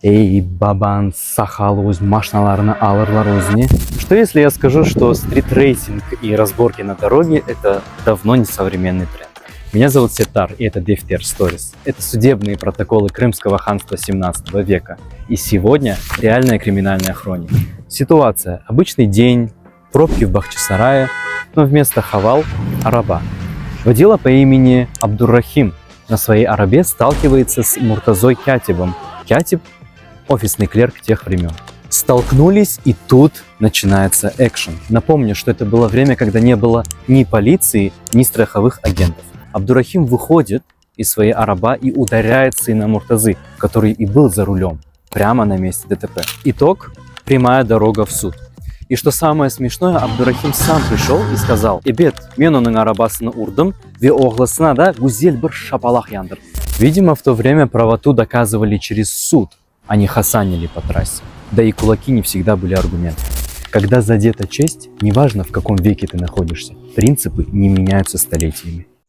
Эй, бабан, сахалуз, машиналарны алырлар өзіне. Что если я скажу, что стритрейсинг и разборки на дороге – это давно не современный тренд? Меня зовут Сетар, и это Дефтер Stories. Это судебные протоколы Крымского ханства 17 века. И сегодня реальная криминальная хроника. Ситуация. Обычный день, пробки в Бахчисарае, но вместо хавал – араба. Водила по имени Абдуррахим на своей арабе сталкивается с Муртазой Кятибом. Кятиб – офисный клерк тех времен. Столкнулись, и тут начинается экшен. Напомню, что это было время, когда не было ни полиции, ни страховых агентов. Абдуррахим выходит из своей араба и ударяет сына Муртазы, который и был за рулем, прямо на месте ДТП. Итог – прямая дорога в суд. И что самое смешное, Абдуррахим сам пришел и сказал: «Эбет, мен оның арабасыны урдым, ве оғлысына да гузель бір шапалақ яндыр». Видимо, в то время правоту доказывали через суд, а не хасанили по трассе. Да и кулаки не всегда были аргументом. Когда задета честь, неважно в каком веке ты находишься, принципы не меняются столетиями.